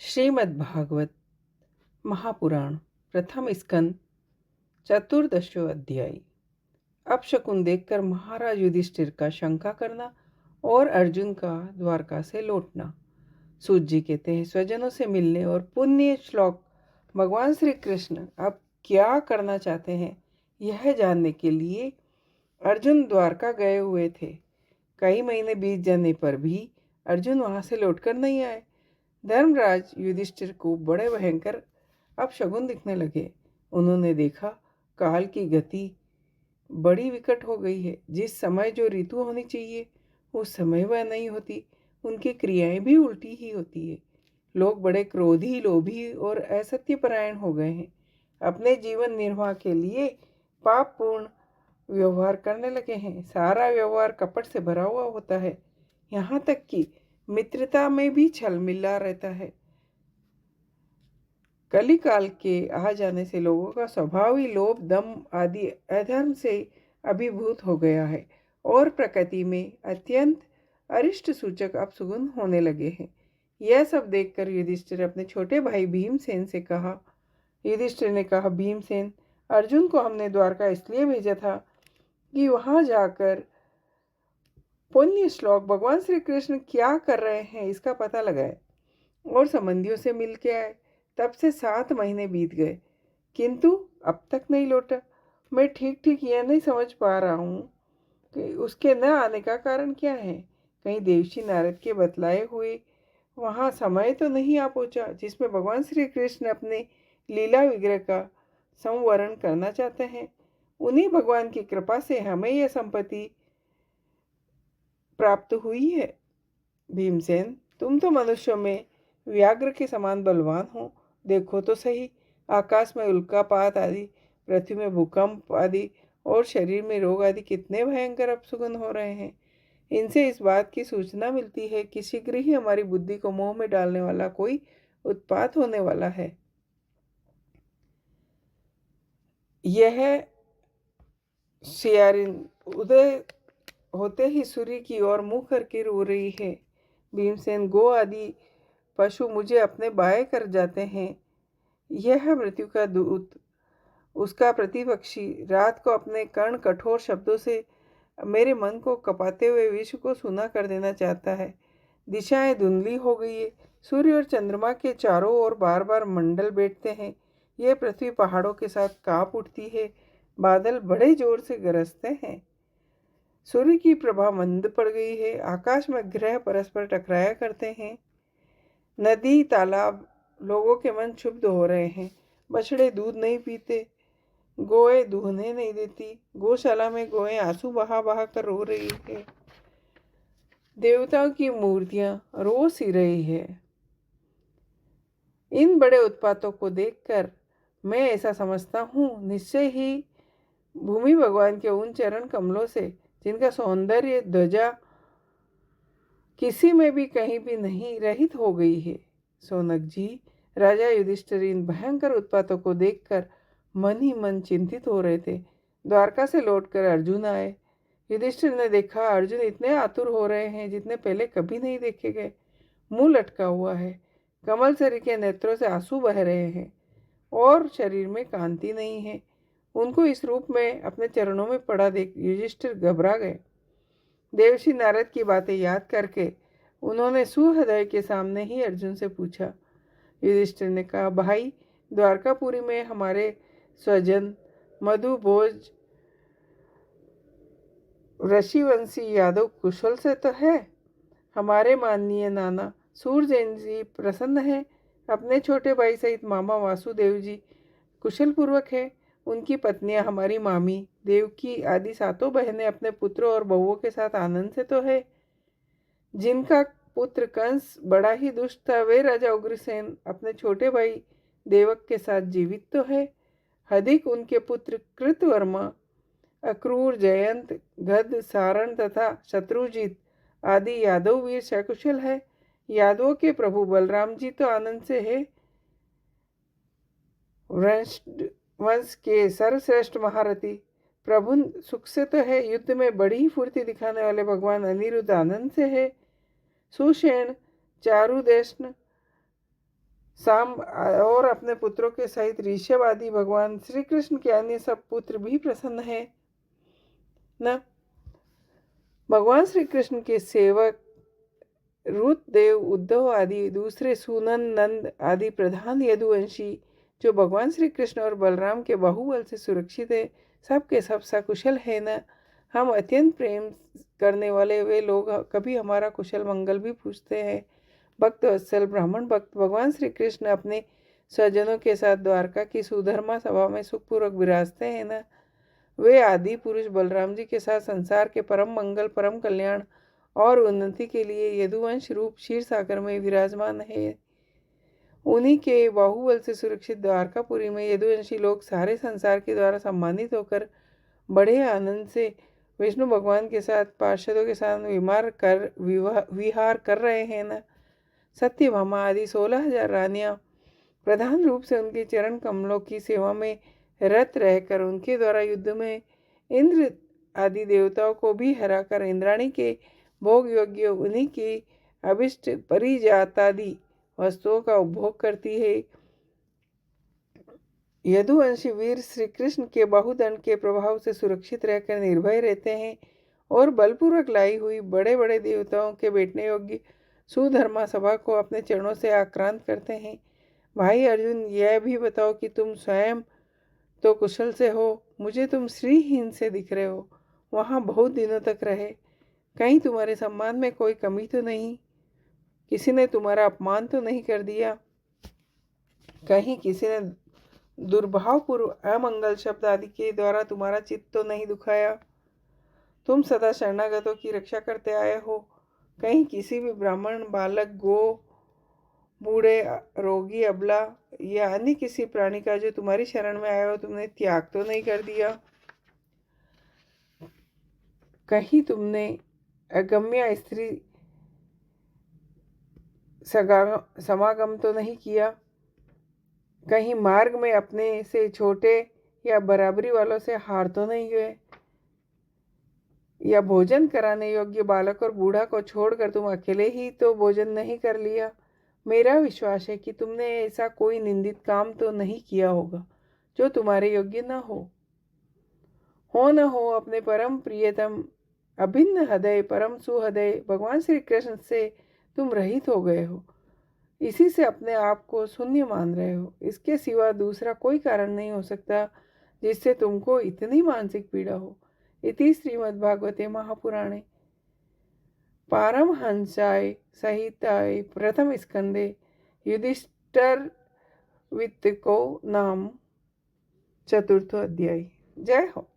श्रीमद्भागवत महापुराण प्रथम स्कंद चतुर्दशो अध्याय। अपशकुन देखकर महाराज युधिष्ठिर का शंका करना और अर्जुन का द्वारका से लौटना। सूत जी कहते हैं, स्वजनों से मिलने और पुण्य श्लोक भगवान श्री कृष्ण अब क्या करना चाहते हैं यह जानने के लिए अर्जुन द्वारका गए हुए थे। कई महीने बीत जाने पर भी अर्जुन वहां से लौटकर नहीं आए। धर्मराज युधिष्ठिर को बड़े भयंकर अपशगुन दिखने लगे। उन्होंने देखा काल की गति बड़ी विकट हो गई है। जिस समय जो ऋतु होनी चाहिए उस समय वह नहीं होती। उनकी क्रियाएं भी उल्टी ही होती है। लोग बड़े क्रोधी, लोभी और असत्यपरायण हो गए हैं। अपने जीवन निर्वाह के लिए पापपूर्ण व्यवहार करने लगे हैं। सारा व्यवहार कपट से भरा हुआ होता है। यहाँ तक कि मित्रता में भी छल मिला रहता है। कली काल के आ जाने से लोगों का स्वभाव ही लोभ, दम आदि अधर्म से अभिभूत हो गया है और प्रकृति में अत्यंत अरिष्ट सूचक अपशगुन होने लगे हैं। यह सब देखकर युधिष्ठिर अपने छोटे भाई भीमसेन से कहा। युधिष्ठिर ने कहा, भीमसेन, अर्जुन को हमने द्वारका इसलिए भेजा था कि वहां जाकर पुण्य श्लोक भगवान श्री कृष्ण क्या कर रहे हैं इसका पता लगाए और संबंधियों से मिल के आए। तब से 7 महीने बीत गए किंतु अब तक नहीं लौटा। मैं ठीक ठीक यह नहीं समझ पा रहा हूँ कि उसके न आने का कारण क्या है। कहीं देवशी नारद के बतलाए हुए वहाँ समय तो नहीं आ पहुँचा जिसमें भगवान श्री कृष्ण अपने लीला विग्रह का संवरण करना चाहते हैं। उन्हीं भगवान की कृपा से हमें यह संपत्ति प्राप्त हुई है। भीमसेन, तुम तो मनुष्यों में व्याघ्र के समान बलवान हो। देखो तो सही, आकाश में उल्कापात आदि, पृथ्वी में भूकंप आदि और शरीर में रोग आदि कितने भयंकर अपशगुन हो रहे हैं। इनसे इस बात की सूचना मिलती है कि शीघ्र ही हमारी बुद्धि को मोह में डालने वाला कोई उत्पात होने वाला है। यह सियारिन उदय होते ही सूर्य की ओर मुंह करके रो रही है। भीमसेन, गो आदि पशु मुझे अपने बाएं कर जाते हैं। यह मृत्यु का दूत, उसका प्रतिपक्षी, रात को अपने कर्ण कठोर शब्दों से मेरे मन को कपाते हुए विश्व को सूना कर देना चाहता है। दिशाएं धुंधली हो गई है। सूर्य और चंद्रमा के चारों ओर बार बार मंडल बैठते हैं। यह पृथ्वी पहाड़ों के साथ कांप उठती है। बादल बड़े जोर से गरजते हैं। सूर्य की प्रभा मंद पड़ गई है। आकाश में ग्रह परस्पर टकराया करते हैं। नदी, तालाब, लोगों के मन क्षुब्ध हो रहे हैं। बछड़े दूध नहीं पीते, गोए दूहने नहीं देती। गौशाला में गोए आंसू बहा बहा कर रो रही है। देवताओं की मूर्तियां रो सी रही है। इन बड़े उत्पातों को देखकर मैं ऐसा समझता हूँ, निश्चय ही भूमि भगवान के उन चरण कमलों से, जिनका सौंदर्य ध्वजा किसी में भी कहीं भी नहीं रहित हो गई है। सोनक जी, राजा युधिष्ठिर इन भयंकर उत्पातों को देखकर मन ही मन चिंतित हो रहे थे। द्वारका से लौटकर अर्जुन आए। युधिष्ठिर ने देखा अर्जुन इतने आतुर हो रहे हैं जितने पहले कभी नहीं देखे गए। मुंह लटका हुआ है, कमल सरी के नेत्रों से आंसू बह रहे हैं और शरीर में कांति नहीं है। उनको इस रूप में अपने चरणों में पड़ा देख युधिष्ठिर घबरा गए। देवशी नारद की बातें याद करके उन्होंने सुहृदय के सामने ही अर्जुन से पूछा। युधिष्ठिर ने कहा, भाई, द्वारकापुरी में हमारे स्वजन मधु भोज ऋषिवंशी यादव कुशल से तो है। हमारे माननीय नाना सूरजैन जी प्रसन्न है। अपने छोटे भाई सहित मामा वासुदेव जी कुशल पूर्वक है। उनकी पत्नियां हमारी मामी देवकी आदि 7 बहनें अपने पुत्रों और बहुओं के साथ आनंद से तो है। जिनका पुत्र कंस बड़ा ही दुष्ट था, वे राजा उग्रसेन अपने छोटे भाई देवक के साथ जीवित तो है। अधिक उनके पुत्र कृतवर्मा, अक्रूर, जयंत, गद, सारण तथा शत्रुजीत आदि यादव वीर सकुशल है। यादवों के प्रभु बलराम जी तो आनंद से है। वंश के सर्वश्रेष्ठ महारथी प्रभु सुख से तो है। युद्ध में बड़ी ही फुर्ती दिखाने वाले भगवान अनिरुद्ध आनंद से है। सुषेण, चारुदेशन साम और अपने पुत्रों के सहित ऋषभ आदि भगवान श्री कृष्ण के अन्य सब पुत्र भी प्रसन्न है न। भगवान श्री कृष्ण के सेवक रुद्रदेव, उद्धव आदि दूसरे सुनन, नंद आदि प्रधान यदुवंशी जो भगवान श्री कृष्ण और बलराम के बाहुबल से सुरक्षित है, सब के सब सकुशल है न। हम अत्यंत प्रेम करने वाले वे लोग कभी हमारा कुशल मंगल भी पूछते हैं। भक्त वत्सल ब्राह्मण भक्त भगवान श्री कृष्ण अपने स्वजनों के साथ द्वारका की सुधर्मा सभा में सुखपूर्वक विराजते हैं न। वे आदि पुरुष बलराम जी के साथ संसार के परम मंगल, परम कल्याण और उन्नति के लिए यदुवंश रूप क्षीर सागर में विराजमान है। उन्हीं के बाहुबल से सुरक्षित द्वारकापुरी में यदुवंशी लोग सारे संसार के द्वारा सम्मानित होकर बड़े आनंद से विष्णु भगवान के साथ पार्षदों के साथ विहार कर रहे हैं न। सत्यभामा आदि 16,000 रानियां प्रधान रूप से उनके चरण कमलों की सेवा में रत रहकर उनके द्वारा युद्ध में इंद्र आदि देवताओं को भी हराकर इंद्राणी के भोग योग्य उन्हीं की अभिष्ट परिजातादि वस्तुओं का उपभोग करती है। यदुवंशी वीर श्री कृष्ण के बाहुदंड के प्रभाव से सुरक्षित रहकर निर्भय रहते हैं और बलपूर्वक लाई हुई बड़े बड़े देवताओं के बैठने योग्य सुधर्मा सभा को अपने चरणों से आक्रांत करते हैं। भाई अर्जुन, यह भी बताओ कि तुम स्वयं तो कुशल से हो, मुझे तुम श्रीहीन से दिख रहे हो। वहाँ बहुत दिनों तक रहे, कहीं तुम्हारे सम्मान में कोई कमी तो नहीं? किसी ने तुम्हारा अपमान तो नहीं कर दिया? कहीं किसी ने दुर्भावपूर्व अमंगल शब्द आदि के द्वारा तुम्हारा चित्त तो नहीं दुखाया? तुम सदा शरणागतों की रक्षा करते आए हो। कहीं किसी भी ब्राह्मण, बालक, गो, बूढ़े, रोगी, अबला या अन्य किसी प्राणी का जो तुम्हारी शरण में आया हो तुमने त्याग तो नहीं कर दिया? कहीं तुमने अगम्य स्त्री समागम तो नहीं किया? कहीं मार्ग में अपने से छोटे या बराबरी वालों से हार तो नहीं हुए? या भोजन कराने योग्य बालक और बूढ़ा को छोड़कर तुम अकेले ही तो भोजन नहीं कर लिया? मेरा विश्वास है कि तुमने ऐसा कोई निंदित काम तो नहीं किया होगा जो तुम्हारे योग्य न हो न हो। अपने परम प्रियतम अभिन्न हृदय, परम सुहृदय भगवान श्री कृष्ण से तुम रहित हो गए हो। इसी से अपने आप को शून्य मान रहे हो। इसके सिवा दूसरा कोई कारण नहीं हो सकता जिससे तुमको इतनी मानसिक पीड़ा हो। इति श्रीमद्भागवते महापुराणे पारमहंसाय संहिताय प्रथम स्कंदे युधिष्ठिर वित्त को नाम 4 अध्याय। जय हो।